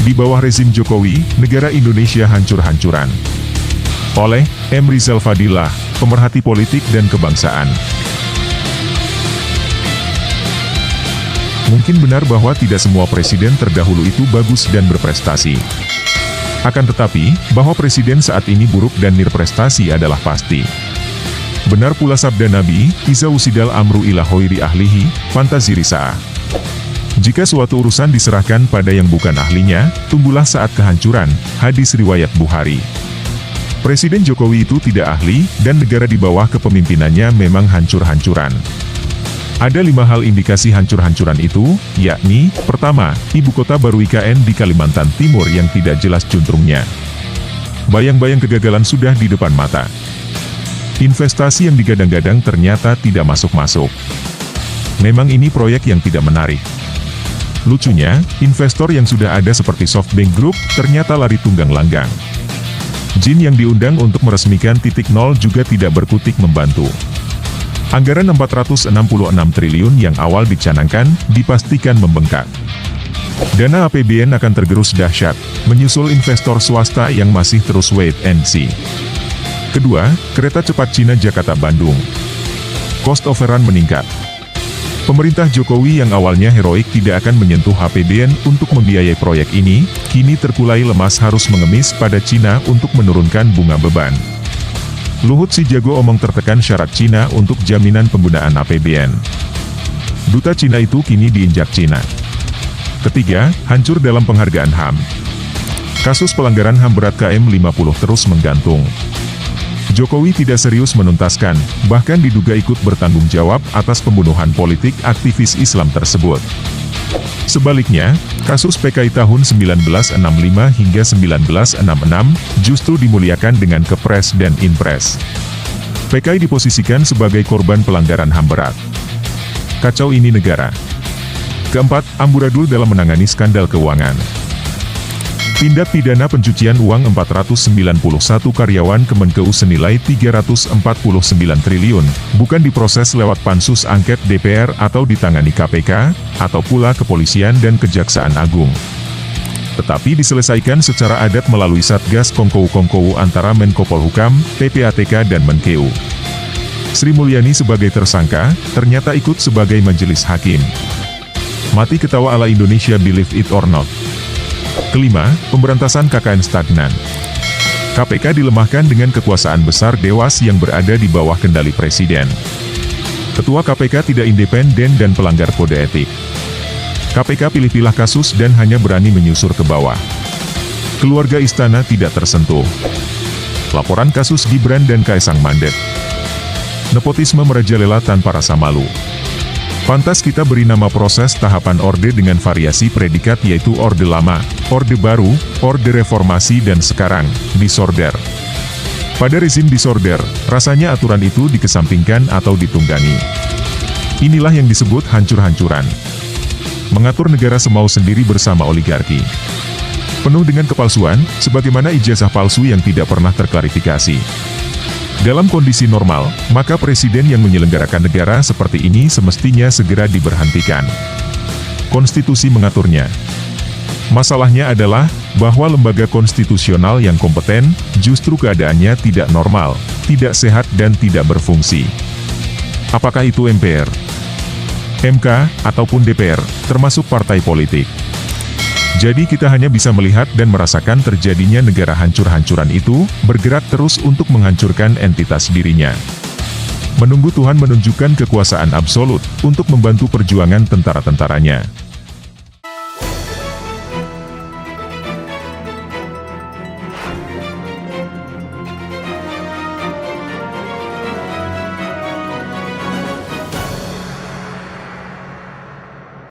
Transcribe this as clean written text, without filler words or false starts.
Di bawah rezim Jokowi, negara Indonesia hancur-hancuran. Oleh M. Rizal Fadilah, pemerhati politik dan kebangsaan. Mungkin benar bahwa tidak semua presiden terdahulu itu bagus dan berprestasi. Akan tetapi, bahwa presiden saat ini buruk dan nirprestasi adalah pasti. Benar pula sabda Nabi, Iza usidal amru ila hoiri ahlihi, fantaziri risa'ah. Jika suatu urusan diserahkan pada yang bukan ahlinya, tumbuhlah saat kehancuran. Hadis riwayat Bukhari. Presiden Jokowi itu tidak ahli, dan negara di bawah kepemimpinannya memang hancur-hancuran. Ada 5 hal indikasi hancur-hancuran itu, yakni, pertama, ibu kota baru IKN di Kalimantan Timur yang tidak jelas juntrungnya. Bayang-bayang kegagalan sudah di depan mata. Investasi yang digadang-gadang ternyata tidak masuk-masuk. Memang ini proyek yang tidak menarik. Lucunya, investor yang sudah ada seperti SoftBank Group, ternyata lari tunggang langgang. Jin yang diundang untuk meresmikan titik nol juga tidak berkutik membantu. Anggaran 466 triliun yang awal dicanangkan, dipastikan membengkak. Dana APBN akan tergerus dahsyat, menyusul investor swasta yang masih terus wait and see. Kedua, kereta cepat Cina Jakarta-Bandung. Cost overrun meningkat. Pemerintah Jokowi yang awalnya heroik tidak akan menyentuh APBN untuk membiayai proyek ini, kini terkulai lemas harus mengemis pada Cina untuk menurunkan bunga beban. Luhut si jago omong tertekan syarat Cina untuk jaminan penggunaan APBN. Duta Cina itu kini diinjak Cina. Ketiga, hancur dalam penghargaan HAM. Kasus pelanggaran HAM berat KM50 terus menggantung. Jokowi tidak serius menuntaskan, bahkan diduga ikut bertanggung jawab atas pembunuhan politik aktivis Islam tersebut. Sebaliknya, kasus PKI tahun 1965 hingga 1966 justru dimuliakan dengan Kepres dan Inpres. PKI diposisikan sebagai korban pelanggaran HAM berat. Kacau ini negara. Keempat, amburadul dalam menangani skandal keuangan. Tindak pidana pencucian uang 491 karyawan Kemenkeu senilai 349 triliun, bukan diproses lewat pansus angket DPR atau ditangani KPK, atau pula kepolisian dan Kejaksaan Agung. Tetapi diselesaikan secara adat melalui Satgas Kongkou antara Menko Polhukam, PPATK dan Menkeu. Sri Mulyani sebagai tersangka, ternyata ikut sebagai majelis hakim. Mati ketawa ala Indonesia, believe it or not. Kelima, pemberantasan KKN stagnan. KPK dilemahkan dengan kekuasaan besar Dewas yang berada di bawah kendali Presiden. Ketua KPK tidak independen dan pelanggar kode etik. KPK pilih-pilih kasus dan hanya berani menyusur ke bawah. Keluarga istana tidak tersentuh. Laporan kasus Gibran dan Kaisang mandek. Nepotisme merajalela tanpa rasa malu. Pantas kita beri nama proses tahapan orde dengan variasi predikat yaitu Orde Lama, Orde Baru, Orde Reformasi dan sekarang, disorder. Pada rezim disorder, rasanya aturan itu dikesampingkan atau ditunggangi. Inilah yang disebut hancur-hancuran. Mengatur negara semau sendiri bersama oligarki. Penuh dengan kepalsuan, sebagaimana ijazah palsu yang tidak pernah terklarifikasi. Dalam kondisi normal, maka presiden yang menyelenggarakan negara seperti ini semestinya segera diberhentikan. Konstitusi mengaturnya. Masalahnya adalah, bahwa lembaga konstitusional yang kompeten, justru keadaannya tidak normal, tidak sehat dan tidak berfungsi. Apakah itu MPR, MK, ataupun DPR, termasuk partai politik? Jadi kita hanya bisa melihat dan merasakan terjadinya negara hancur-hancuran itu, bergerak terus untuk menghancurkan entitas dirinya. Menunggu Tuhan menunjukkan kekuasaan absolut, untuk membantu perjuangan tentara-tentaranya.